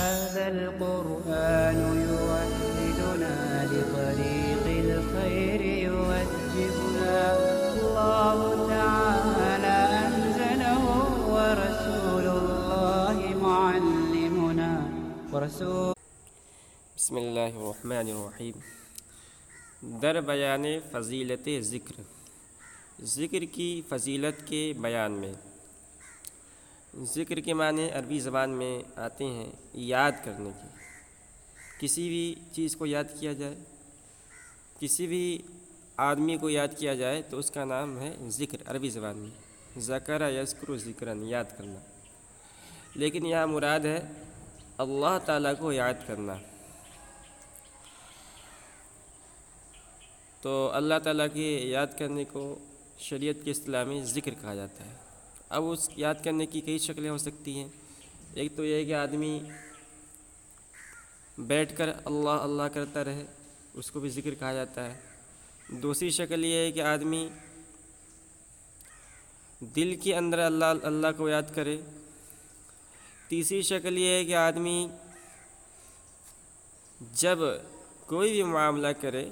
هذا القرآن يوحدنا لطريق الخير يوجهنا الله تعالى أنزله ورسول الله معلمنا بسم اللہ الرحمن الرحیم۔ در بیان فضیلت ذکر، ذکر کی فضیلت کے بیان میں۔ ذکر کے معنی عربی زبان میں آتے ہیں یاد کرنے کے۔ کسی بھی چیز کو یاد کیا جائے، کسی بھی آدمی کو یاد کیا جائے تو اس کا نام ہے ذکر عربی زبان میں۔ ذکر یذکر ذکرن، یاد کرنا۔ لیکن یہاں مراد ہے اللہ تعالیٰ کو یاد کرنا۔ تو اللہ تعالیٰ کے یاد کرنے کو شریعت کی اصطلاح میں ذکر کہا جاتا ہے۔ اب اس یاد کرنے کی کئی شکلیں ہو سکتی ہیں۔ ایک تو یہ ہے کہ آدمی بیٹھ کر اللہ اللہ کرتا رہے، اس کو بھی ذکر کہا جاتا ہے۔ دوسری شکل یہ ہے کہ آدمی دل کے اندر اللہ اللہ کو یاد کرے۔ تیسری شکل یہ ہے کہ آدمی جب کوئی بھی معاملہ کرے،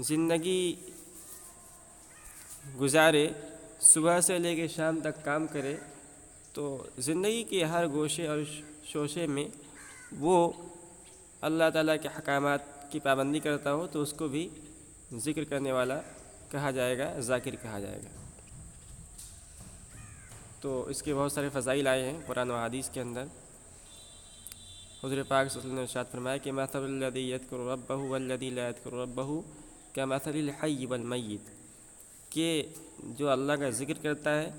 زندگی گزارے، صبح سے لے کے شام تک کام کرے، تو زندگی کے ہر گوشے اور شوشے میں وہ اللہ تعالیٰ کے احکامات کی پابندی کرتا ہو تو اس کو بھی ذکر کرنے والا کہا جائے گا، ذاکر کہا جائے گا۔ تو اس کے بہت سارے فضائل آئے ہیں قرآن و حدیث کے اندر۔ حضور پاک صلی اللہ علیہ وسلم نے ارشاد فرمایا کہ مثل الذی یذکر ربہ والذی لا یذکر ربہ کمثل الحی والمیت، کہ جو اللہ کا ذکر کرتا ہے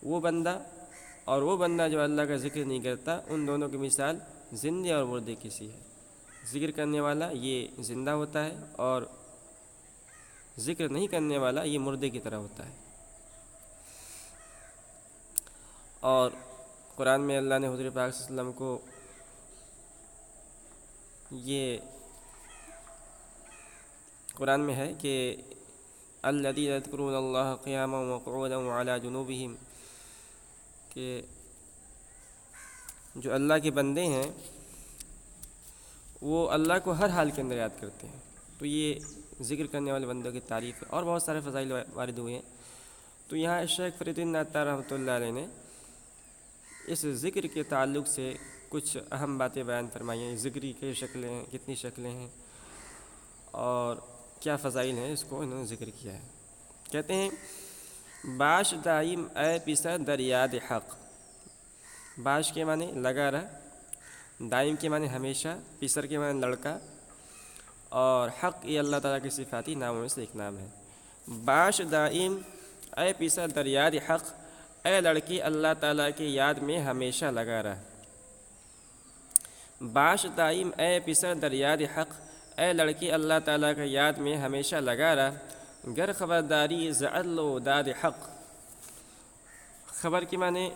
وہ بندہ اور وہ بندہ جو اللہ کا ذکر نہیں کرتا، ان دونوں کی مثال زندے اور مردے کی سی ہے۔ ذکر کرنے والا یہ زندہ ہوتا ہے اور ذکر نہیں کرنے والا یہ مردے کی طرح ہوتا ہے۔ اور قرآن میں اللہ نے حضور پاک صلی اللہ علیہ وسلم کو یہ قرآن میں ہے کہ الذین یذکرون اللہ قیاما وقعودا وعلی جنوبہم، کہ جو اللہ کے بندے ہیں وہ اللہ کو ہر حال کے اندر یاد کرتے ہیں۔ تو یہ ذکر کرنے والے بندوں کی تعریف ہے، اور بہت سارے فضائل وارد ہوئے ہیں۔ تو یہاں شیخ فرید الدین عطار رحمۃ اللہ علیہ نے اس ذکر کے تعلق سے کچھ اہم باتیں بیان فرمائی ہیں۔ ذکری کی شکلیں ہیں، کتنی شکلیں ہیں اور کیا فضائل ہیں، اس کو انہوں نے ذکر کیا ہے۔ کہتے ہیں باش دائم اے پسر در یاد حق۔ باش کے معنی لگا رہ، دائم کے معنی ہمیشہ، پسر کے معنی لڑکا، اور حق یہ اللہ تعالیٰ کی صفاتی ناموں میں سے ایک نام ہے۔ باش دائم اے پسر در یاد حق، اے لڑکی اللہ تعالیٰ کی یاد میں ہمیشہ لگا رہ۔ باش دائم اے پسر در یاد حق، اے لڑکی اللہ تعالیٰ کی یاد میں ہمیشہ لگا رہ۔ گر خبرداری ز عدل و داد حق۔ خبر کے معنی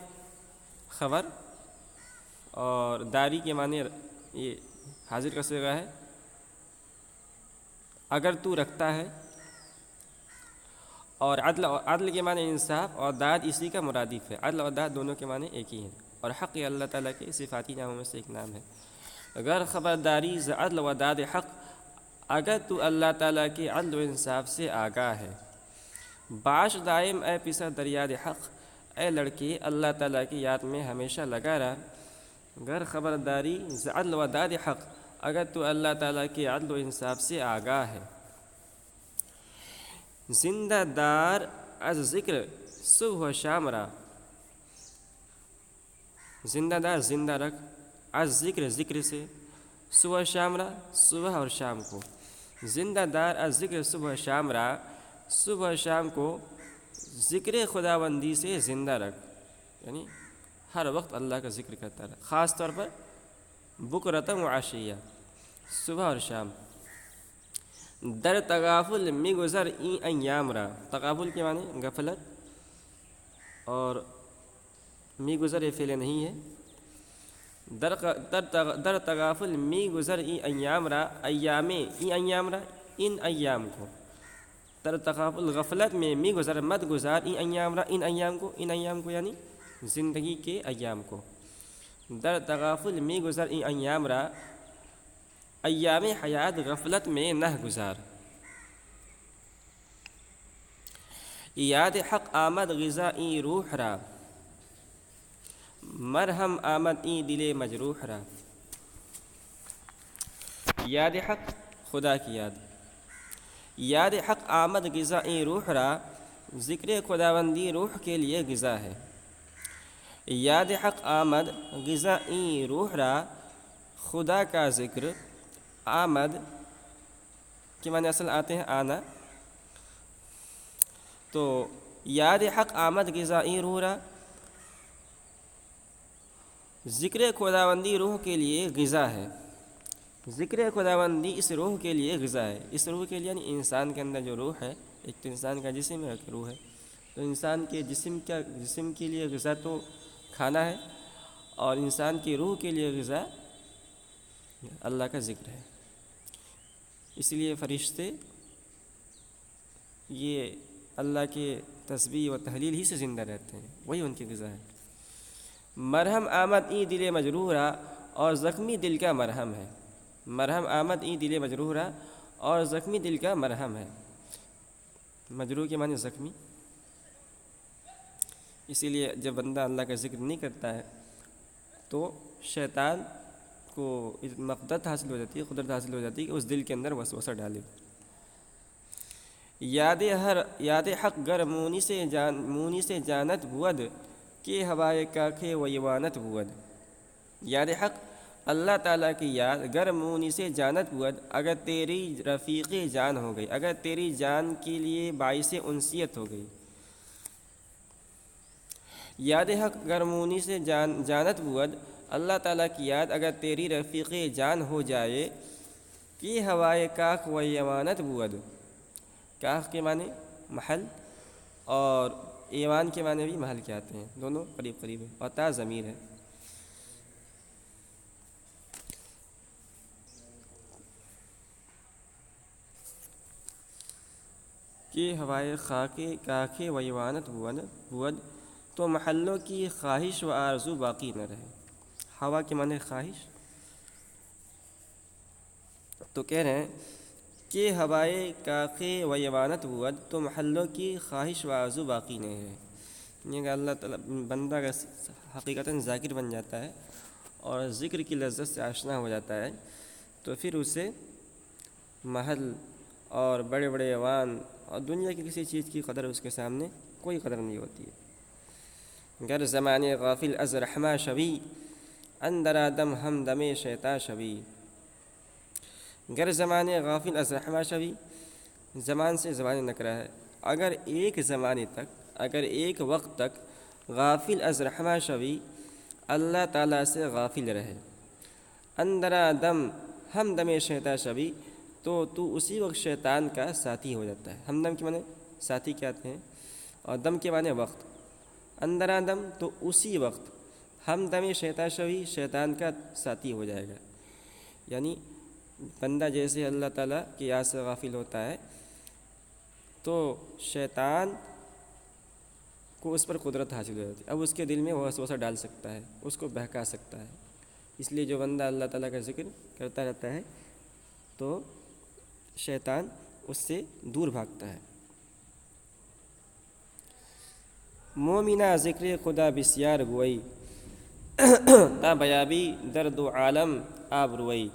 خبر، اور داری کے معنی یہ حاضر کا صیغہ ہے، اگر تو رکھتا ہے، اور عدل کے معنی انصاف، اور داد اسی کا مرادف ہے۔ عدل اور داد دونوں کے معنی ایک ہی ہیں، اور حق یہ اللہ تعالیٰ کے صفاتی ناموں میں سے ایک نام ہے۔ اگر خبرداری ز عدل و داد حق، اگر تو اللہ تعالیٰ کے عدل و انصاف سے آگاہ ہے۔ باش دائم اے پسر در یاد حق، اے لڑکی اللہ تعالیٰ کی یاد میں ہمیشہ لگا رہ۔ گر خبرداری ز عدل و داد حق، اگر تو اللہ تعالیٰ کے عدل و انصاف سے آگاہ ہے۔ زندہ دار از ذکر صبح و شام را، زندہ دار زندہ رکھ، از ذکر ذکر سے، صبح و شام را صبح اور شام کو۔ زندہ دار از ذکر صبح و شام را، صبح و شام کو ذکر خداوندی سے زندہ رکھ، یعنی ہر وقت اللہ کا ذکر کرتا رہے، خاص طور پر بکرۃ و عشیہ، صبح اور شام۔ در تغافل می گزر این ایام را، تغافل کے معنی غفلت، اور می گزر یہ فعل نہیں ہے۔ در تغافل می گزر این ایام را، ایام این ایام را، ان ایام کو۔ در تغافل غفلت میں می گزر مت گزار این ایام را، ان ایام کو، ان ایام کو یعنی زندگی کے ایام کو۔ در تغافل می گذر این ایام را، ایام حیات غفلت میں نہ گزار. یاد حق آمد غذا این روح را، مرہم آمد این دل مجروح را. یاد حق خدا کی یاد، یاد حق آمد غذا این روح را، ذکر خداوندی روح کے لیے غذا ہے. یاد حق آمد غذا این روح را، خدا کا ذکر آمد کے معنی اصل آتے ہیں آنا. تو یاد حق آمد غذا این روح را، ذکر خداوندی روح کے لیے غذا ہے. ذکر خداوندی اس روح کے لیے غذا ہے. اس روح کے لیے یعنی انسان کے اندر جو روح ہے، ایک تو انسان کا جسم ہے ایک روح ہے. تو انسان کے جسم کے لیے غذا تو کھانا ہے، اور انسان کی روح کے لیے غذا اللہ کا ذکر ہے. اس لیے فرشتے یہ اللہ کے تسبیح و تحلیل ہی سے زندہ رہتے ہیں، وہی ان کی غذا ہے. مرہم آمد این دل مجروحہ، اور زخمی دل کا مرہم ہے. مرہم آمد این دل مجروحہ، اور زخمی دل کا مرہم ہے. مجروح کے معنی زخمی. اسی لیے جب بندہ اللہ کا ذکر نہیں کرتا ہے تو شیطان کو مقدرت حاصل ہو جاتی ہے، قدرت حاصل ہو جاتی ہے کہ اس دل کے اندر وسوسہ ڈالے. یاد حق گر مونی سے جانت بود، کہ ہوائے کاکھے و یوانت بود. یاد حق اللہ تعالیٰ کی یاد گر مونی سے جانت بود، اگر تیری رفیق جان ہو گئی، اگر تیری جان کے لیے باعث انسیت ہو گئی. یاد حق گر مونی سے جانت بود، اللہ تعالیٰ کی یاد اگر تیری رفیق جان ہو جائے. کہ ہوائے کاخ و یوانت بود. کاخ کے معنی محل، اور ایوان کے معنی بھی محل کے آتے ہیں، دونوں قریب قریب ہیں، اور تا ضمیر ہے. کہ ہوائے خاکے کاکھے و یوانت بود، تو محلوں کی خواہش و آرزو باقی نہ رہے. ہوا کے معنی خواہش. تو کہہ رہے ہیں کہ ہوائے کاکھے و یوانت بود، تو محلوں کی خواہش و آرزو باقی نہیں ہے. یہ کہ اللہ تعالیٰ بندہ کا حقیقتاً ذاکر بن جاتا ہے اور ذکر کی لذت سے آشنا ہو جاتا ہے، تو پھر اسے محل اور بڑے بڑے ایوان اور دنیا کی کسی چیز کی قدر اس کے سامنے کوئی قدر نہیں ہوتی ہے. گر زمانے غافل از رحمہ شوی، اندر آدم ہم دم شیطان شوی. گر زمانے غافل از رحمہ شوی، زمان سے زبان نکرا ہے. اگر ایک زمانے تک، اگر ایک وقت تک غافل از رحمہ شوی، اللہ تعالیٰ سے غافل رہے. اندرا دم ہم دم شیطان شوی، تو اسی وقت شیطان کا ساتھی ہو جاتا ہے. ہمدم کے معنی ساتھی کیا آتے ہیں، اور دم کے معنی وقت. اندرا دم تو اسی وقت، ہم دم شیطان شوی شیطان کا ساتھی ہو جائے گا. یعنی بندہ جیسے اللہ تعالیٰ کی یاد سے غافل ہوتا ہے تو شیطان کو اس پر قدرت حاصل ہو جاتی ہے. اب اس کے دل میں وہ وسوسہ ڈال سکتا ہے، اس کو بہکا سکتا ہے. اس لیے جو بندہ اللہ تعالیٰ کا ذکر کرتا رہتا ہے تو شیطان اس سے دور بھاگتا ہے. مومنہ ذکر خدا بسیار گوئی، تا بیابی درد و عالم آب روئی.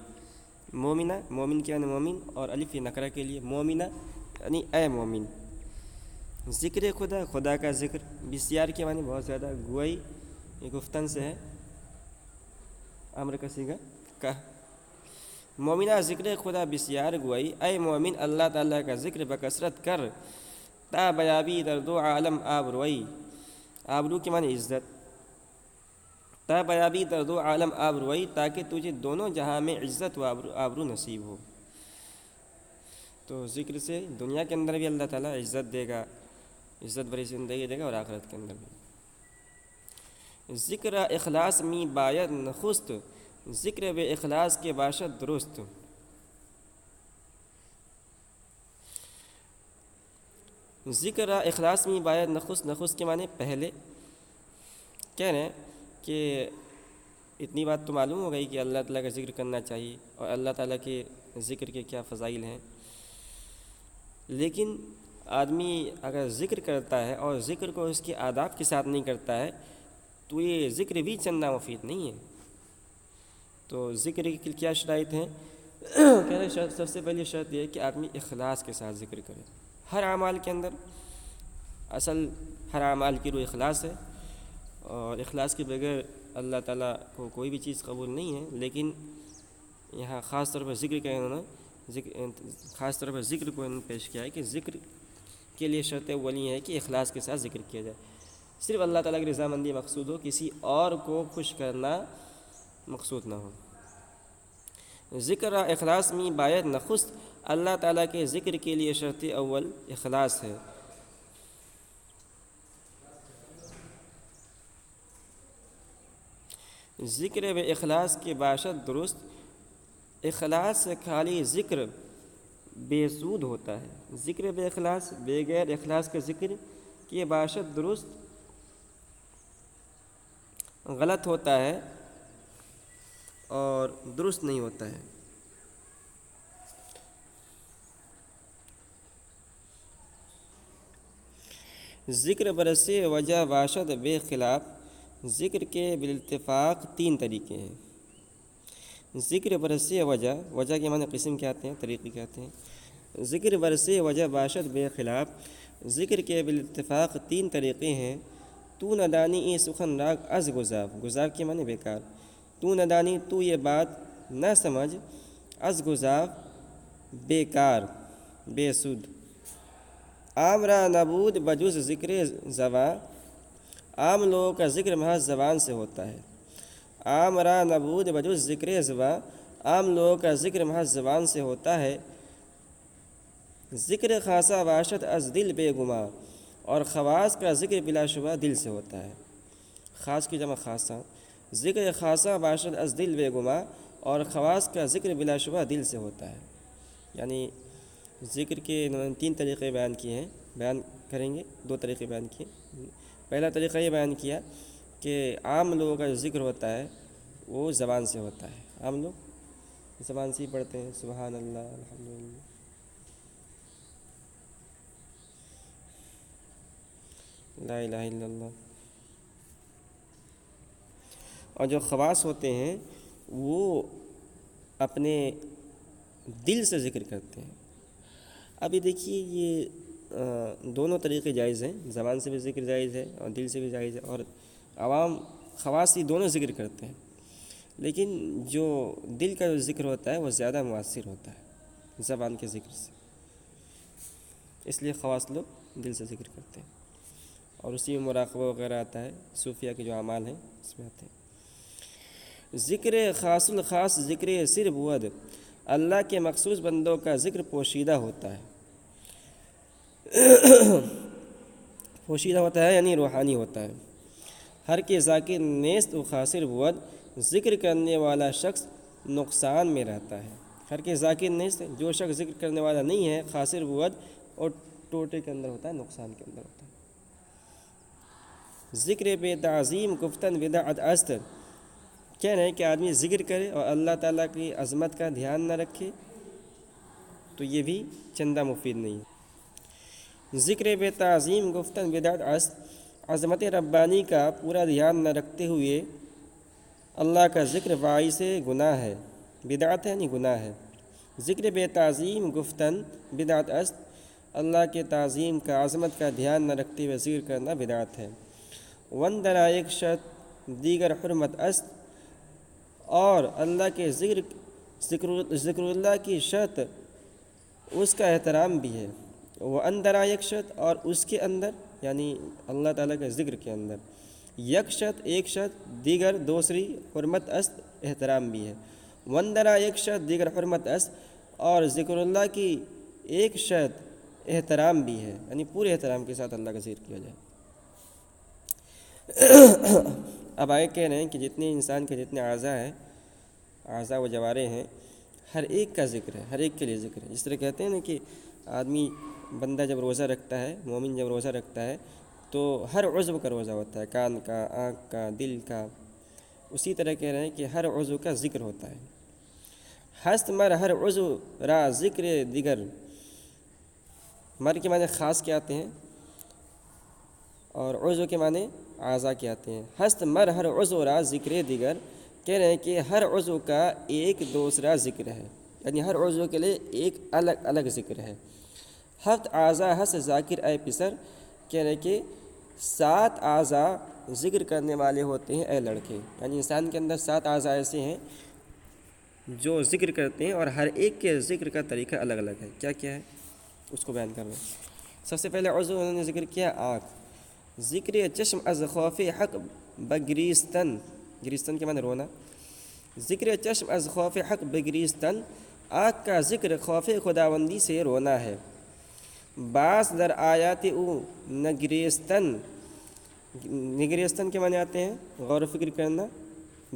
مومنہ، مومن کے یعنی مومن، اور الف یہ نکرہ کے لیے. مومنہ یعنی اے مومن. ذکر خدا، خدا کا ذکر. بسیار کے معنی بہت زیادہ. گوئی یہ گفتن سے ہے، امر کا صیغہ کہ. مومنہ ذکر خدا بسیار گوئی، اے مومن اللہ تعالیٰ کا ذکر بکثرت کر. تا بیابی درد و عالم آب روئی. آبرو کے معنی عزت. تا بیابی درد و عالم آب روئی، تاکہ تجھے دونوں جہاں میں عزت و آبرو نصیب ہو. تو ذکر سے دنیا کے اندر بھی اللہ تعالیٰ عزت دے گا، عزت بری زندگی دے گا، اور آخرت کے اندر بھی. ذکر اخلاص می باید نخست، ذکر بے اخلاص کے باشد درست. ذکر اخلاص می باید نخست، نخست کے معنی پہلے. کہہ رہے ہیں کہ اتنی بات تو معلوم ہو گئی کہ اللہ تعالیٰ کا ذکر کرنا چاہیے اور اللہ تعالیٰ کے ذکر کے کیا فضائل ہیں۔ لیکن آدمی اگر ذکر کرتا ہے اور ذکر کو اس کے آداب کے ساتھ نہیں کرتا ہے تو یہ ذکر بھی چندہ مفید نہیں ہے۔ تو ذکر کی کیا شرائط ہیں؟ کہہ رہے سب سے پہلی شرط یہ ہے کہ آدمی اخلاص کے ساتھ ذکر کرے۔ ہر اعمال کے اندر اصل ہر اعمال کی روح اخلاص ہے، اور اخلاص کے بغیر اللہ تعالیٰ کو کوئی بھی چیز قبول نہیں ہے۔ لیکن یہاں خاص طور پر ذکر کا انہوں نے خاص طور پر ذکر کو انہوں نے پیش کیا ہے کہ ذکر کے لیے شرط اولی ہے کہ اخلاص کے ساتھ ذکر کیا جائے، صرف اللہ تعالیٰ کی رضامندی مقصود ہو، کسی اور کو خوش کرنا مقصود نہ ہو۔ ذکر اخلاص میں باید نخست اللہ تعالیٰ کے ذکر کے لیے شرط اول اخلاص ہے۔ ذکر و اخلاص کے باشد درست، اخلاص سے خالی ذکر بے سود ہوتا ہے۔ ذکر بے اخلاص بغیر اخلاص کا ذکر کے باشد درست غلط ہوتا ہے اور درست نہیں ہوتا ہے۔ ذکر برسے وجہ باشد بے خلاف، ذکر کے بالاتفاق تین طریقے ہیں۔ ذکر برسے وجہ کے معنی قسم کیا آتے ہیں، طریقے کیا آتے ہیں۔ ذکر برسے وجہ باشد بے خلاف، ذکر کے بالاتفاق تین طریقے ہیں۔ تو ندانی ای سخن راگ از گزاف، گزاف کے معنی بیکار۔ تو ندانی تو یہ بات نہ سمجھ، از گزاف بیکار بے سود۔ عام را نبود بجز ذکر زباں، عام لوگوں کا ذکر محض زبان سے ہوتا ہے۔ عام را نبود بجز ذکر زباں، عام لوگوں کا ذکر محض زبان سے ہوتا ہے۔ ذکر خاصہ باشد از دل بے گماں، اور خواص کا ذکر بلا شبہ دل سے ہوتا ہے۔ خاص کی جمع خاصہ، ذکر خاصہ باشد از دل بے گماں، اور خواص کا ذکر بلا شبہ دل سے ہوتا ہے۔ یعنی ذکر کے انہوں نے تین طریقے بیان کیے ہیں، بیان کریں گے، دو طریقے بیان کیے۔ پہلا طریقہ یہ بیان کیا کہ عام لوگوں کا جو ذکر ہوتا ہے وہ زبان سے ہوتا ہے۔ عام لوگ زبان سے ہی پڑھتے ہیں سبحان اللہ الحمدللہ، لا الہ الا اللہ۔ اور جو خواص ہوتے ہیں وہ اپنے دل سے ذکر کرتے ہیں۔ ابھی دیکھیے یہ دونوں طریقے جائز ہیں، زبان سے بھی ذکر جائز ہے اور دل سے بھی جائز ہے، اور عوام خواص ہی دونوں ذکر کرتے ہیں، لیکن جو دل کا جو ذکر ہوتا ہے وہ زیادہ مؤثر ہوتا ہے زبان کے ذکر سے، اس لیے خواص لوگ دل سے ذکر کرتے ہیں، اور اسی میں مراقبہ وغیرہ آتا ہے، صوفیہ کے جو اعمال ہیں اس میں آتے ہیں۔ ذکر خاص الخاص ذکر سر بود، اللہ کے مخصوص بندوں کا ذکر پوشیدہ ہوتا ہے۔ پوشیدہ ہوتا ہے یعنی روحانی ہوتا ہے۔ ہر کے ذاکر نیست و خاسر بود، ذکر کرنے والا شخص نقصان میں رہتا ہے۔ ہر کے ذاکر نیست، جو شخص ذکر کرنے والا نہیں ہے، خاسر بود اور ٹوٹے کے اندر ہوتا ہے، نقصان کے اندر ہوتا ہے۔ ذکر بے تعظیم گفتن بدعت است، کیا نہیں کہ آدمی ذکر کرے اور اللہ تعالیٰ کی عظمت کا دھیان نہ رکھے تو یہ بھی چندہ مفید نہیں ہے۔ ذکر بے تعظیم گفتن بدعت است، عظمت ربانی کا پورا دھیان نہ رکھتے ہوئے اللہ کا ذکر باعث گناہ ہے، بدعت ہے یعنی گناہ ہے۔ ذکر بے تعظیم گفتن بدعت است، اللہ کے تعظیم کا عظمت کا دھیان نہ رکھتے ہوئے ذکر کرنا بدعت ہے۔ وندرا ایک شرط دیگر حرمت است، اور اللہ کے ذکر اللہ کی شرط اس کا احترام بھی ہے۔ وہ اندرا یک شرط، اور اس کے اندر یعنی اللہ تعالیٰ کے ذکر کے اندر، یک شرط ایک شرط، دیگر دوسری حرمت است احترام بھی ہے۔ وندرا ایک شرط دیگر حرمت است، اور ذکر اللہ کی ایک شرط احترام بھی ہے، یعنی پورے احترام کے ساتھ اللہ کا ذکر کیا جائے۔ اب آگے کہہ رہے ہیں کہ جتنے انسان کے جتنے اعضاء ہیں، اعضاء و جوارے ہیں، ہر ایک کا ذکر ہے، ہر ایک کے لیے ذکر ہے۔ جس طرح کہتے ہیں نا کہ آدمی بندہ جب روزہ رکھتا ہے، مومن جب روزہ رکھتا ہے تو ہر عضو کا روزہ ہوتا ہے، کان کا، آنکھ کا، دل کا، اسی طرح کہہ رہے ہیں کہ ہر عضو کا ذکر ہوتا ہے۔ ہست مر ہر عضو را ذکر دیگر، مر کے معنی خاص کے آتے ہیں اور عضو کے معنی اعضاء کے آتے ہیں۔ ہست مر ہر عضو را ذکر دیگر، کہہ رہے ہیں کہ ہر عضو کا ایک دوسرا ذکر ہے، یعنی ہر عضو کے لیے ایک الگ الگ ذکر ہے۔ ہفت اعضاء ہست ذاکر اے پسر، کہہ رہے ہیں کہ 7 اعضاء ذکر کرنے والے ہوتے ہیں اے لڑکے، یعنی انسان کے اندر 7 اعضاء ایسے ہیں جو ذکر کرتے ہیں اور ہر ایک کے ذکر کا طریقہ الگ الگ ہے۔ کیا کیا ہے اس کو بیان کر رہے ہیں۔ سب سے پہلے عضو انہوں نے ذکر کیا آنکھ، ذکر چشم از خوف حق بگریستن، گریستن کے معنی رونا، ذکر چشم از خوف حق بگریستن، آنکھ کا ذکر خوف خداوندی سے رونا ہے۔ باس در آیات او نگریستن، نگریستن کے معنی آتے ہیں غور و فکر کرنا،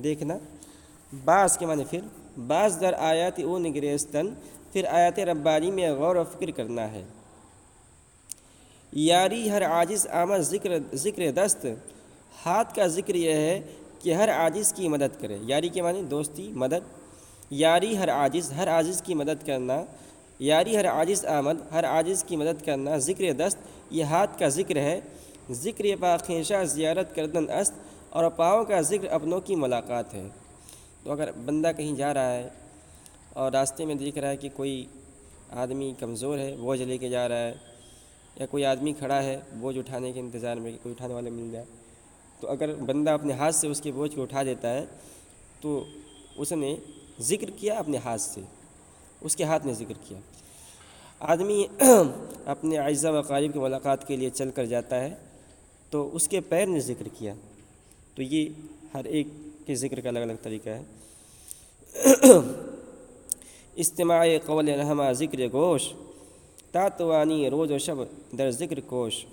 دیکھنا۔ باس کے معنی پھر باس در آیات او نگریستن، پھر آیات ربانی میں غور و فکر کرنا ہے۔ یاری ہر عاجز آمد ذکر دست، ہاتھ کا ذکر یہ ہے کہ ہر عاجز کی مدد کرے، یاری کے معنی دوستی، مدد۔ یاری ہر عاجز کی مدد کرنا، یاری ہر عاجز آمد، ہر عاجز کی مدد کرنا، ذکر دست یہ ہاتھ کا ذکر ہے۔ ذکر پاخیشہ زیارت کردن است، اور پاؤں کا ذکر اپنوں کی ملاقات ہے۔ تو اگر بندہ کہیں جا رہا ہے اور راستے میں دیکھ رہا ہے کہ کوئی آدمی کمزور ہے، بوجھ لے کے جا رہا ہے، یا کوئی آدمی کھڑا ہے بوجھ اٹھانے کے انتظار میں کہ کوئی اٹھانے والے مل جائے، تو اگر بندہ اپنے ہاتھ سے اس کے بوجھ کو اٹھا دیتا ہے تو اس نے ذکر کیا اپنے ہاتھ سے، اس کے ہاتھ نے ذکر کیا۔ آدمی اپنے اعزاء و اقارب کی ملاقات کے لیے چل کر جاتا ہے تو اس کے پیر نے ذکر کیا، تو یہ ہر ایک کے ذکر کا الگ الگ طریقہ ہے۔ استماع قول رحمہ ذکر گوش، تاتوانی روز و شب در ذکر کوش۔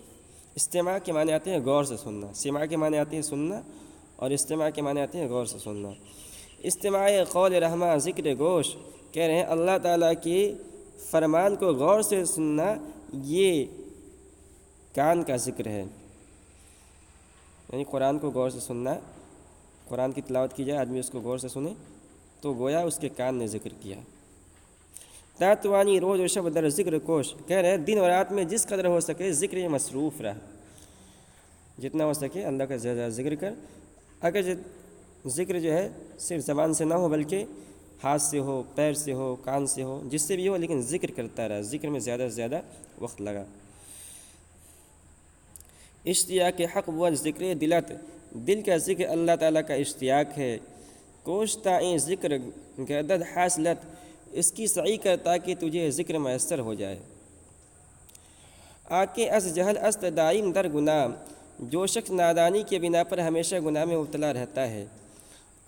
استماع کے معنی آتے ہیں غور سے سننا، سماع کے معنی آتے ہیں سننا، اور استماع کے معنی آتے ہیں غور سے سننا۔ استماع قول رحمہ ذکر گوش، کہہ رہے ہیں اللہ تعالیٰ کے فرمان کو غور سے سننا یہ کان کا ذکر ہے، یعنی قرآن کو غور سے سننا، قرآن کی تلاوت کی جائے آدمی اس کو غور سے سنے تو گویا اس کے کان نے ذکر کیا۔ تاتوانی روز و شب در ذکر کوش، کہہ رہے ہیں دن اور رات میں جس قدر ہو سکے ذکر میں مصروف رہ، جتنا ہو سکے اللہ کا زیادہ ذکر کر۔ اگر ذکر جو ہے صرف زبان سے نہ ہو بلکہ ہاتھ سے ہو، پیر سے ہو، کان سے ہو، جس سے بھی ہو، لیکن ذکر کرتا رہا، ذکر میں زیادہ سے زیادہ وقت لگا۔ اشتیاق حق و ذکر دلت، دل کا ذکر اللہ تعالیٰ کا اشتیاق ہے۔ کوشتائیں ذکر گردد حاصلت، اس کی سعی کرتا کہ تجھے ذکر میسر ہو جائے۔ آکے از جہل است دائم در گناہ، جو شخص نادانی کے بنا پر ہمیشہ گناہ میں مبتلا رہتا ہے۔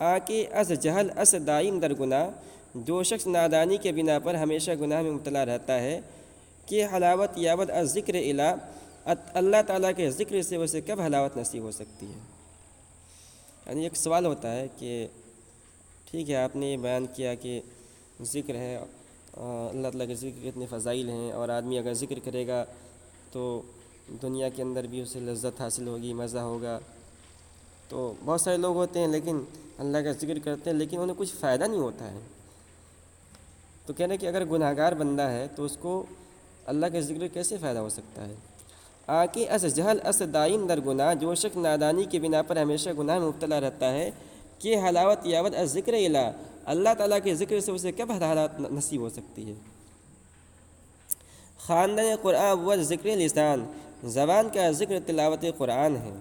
آکے از جہل است دائم در گناہ، جو شخص نادانی کے بنا پر ہمیشہ گناہ میں مبتلا رہتا ہے۔ کہ حلاوت یابد از ذکر الہ، اللہ تعالیٰ کے ذکر سے اسے کب حلاوت نصیب ہو سکتی ہے؟ یعنی ایک سوال ہوتا ہے کہ ٹھیک ہے آپ نے یہ بیان کیا کہ ذکر ہے، اللہ تعالیٰ کے ذکر کے اتنے فضائل ہیں، اور آدمی اگر ذکر کرے گا تو دنیا کے اندر بھی اسے لذت حاصل ہوگی، مزہ ہوگا۔ تو بہت سارے لوگ ہوتے ہیں لیکن اللہ کا ذکر کرتے ہیں لیکن انہیں کچھ فائدہ نہیں ہوتا ہے۔ تو کہنے کہ اگر گناہ گار بندہ ہے تو اس کو اللہ کے ذکر کیسے فائدہ ہو سکتا ہے؟ آکے از جہل اس دائم در گناہ، جو شخص نادانی کے بنا پر ہمیشہ گناہ میں مبتلا رہتا ہے۔ کہ حلاوت یابد از ذکر الہ، اللہ تعالیٰ کے ذکر سے اسے کب حلاوت نصیب ہو سکتی ہے؟ خواندن قرآن و ذکر لسان، زبان کا ذکر تلاوت قرآن ہے۔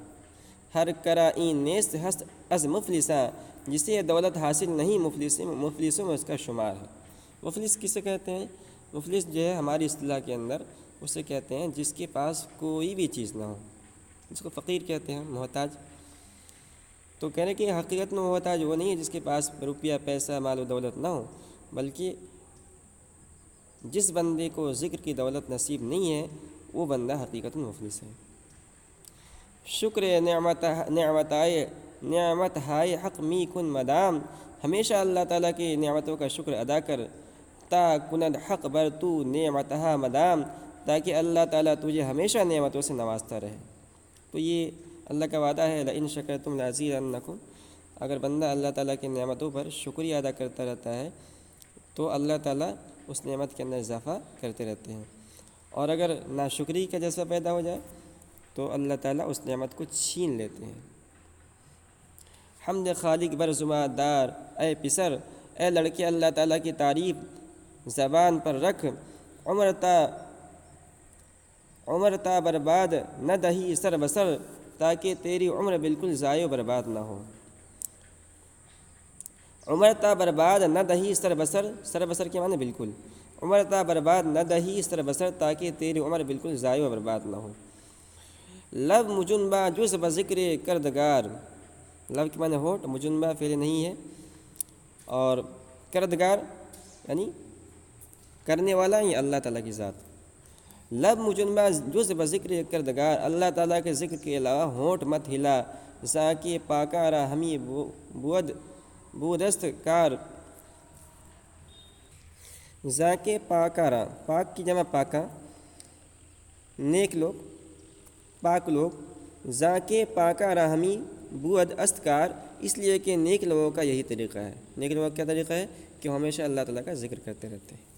ہر کرائیں نیست ہست از مفلساں، جسے دولت حاصل نہیں مفلسوں میں اس کا شمار ہے۔ مفلس کسے کہتے ہیں؟ مفلس جو ہے ہماری اصطلاح کے اندر اسے کہتے ہیں جس کے پاس کوئی بھی چیز نہ ہو، جس کو فقیر کہتے ہیں، محتاج۔ تو کہنے کہ حقیقت میں محتاج وہ نہیں ہے جس کے پاس روپیہ پیسہ مال و دولت نہ ہو، بلکہ جس بندے کو ذکر کی دولت نصیب نہیں ہے وہ بندہ حقیقت میں مفلس ہے۔ شکر نعمت ہائے حق می کن مدام، ہمیشہ اللہ تعالیٰ کی نعمتوں کا شکر ادا کر۔ تا کند حق بر تو نعمتہا مدام، تاکہ اللہ تعالیٰ تجھے ہمیشہ نعمتوں سے نوازتا رہے۔ تو یہ اللہ کا وعدہ ہے لئن شکرتم لازیدنکم، اگر بندہ اللہ تعالیٰ کی نعمتوں پر شکریہ ادا کرتا رہتا ہے تو اللہ تعالیٰ اس نعمت کے اندر اضافہ کرتے رہتے ہیں، اور اگر ناشکری کا جذبہ پیدا ہو جائے تو اللہ تعالیٰ اس نعمت کو چھین لیتے ہیں۔ حمد خالق بر زماں دار اے پسر، اے لڑکے اللہ تعالیٰ کی تعریف زبان پر رکھ، عمر تا برباد نہ دہی سر بسر، تاکہ تیری عمر بالکل ضائع و برباد نہ ہو۔ عمر تا برباد نہ دہی سر بسر، سر بسر کے معنی بالکل، عمر تا برباد نہ دہی سر بسر، تاکہ تیری عمر بالکل ضائع و برباد نہ ہو۔ لب مجنبہ جز بذکر کردگار، لب کے معنی ہونٹ، مجنبہ فعل نہیں ہے، اور کردگار یعنی کرنے والا یہ اللہ تعالیٰ کی ذات۔ لب مجنبہ جز بذکر کردگار، اللہ تعالیٰ کے ذکر کے علاوہ ہونٹ مت ہلا، ذاکے پاکا را ہمی بودست کار، ذاکے پاکا را، پاک کی جمع پاکا، نیک لوگ، پاک لوگ، ذاکے پاکا را ہمی بود استکار، اس لیے کہ نیک لوگوں کا یہی طریقہ ہے۔ نیک لوگوں کا کیا طریقہ ہے کہ ہمیشہ اللہ تعالیٰ کا ذکر کرتے رہتے ہیں۔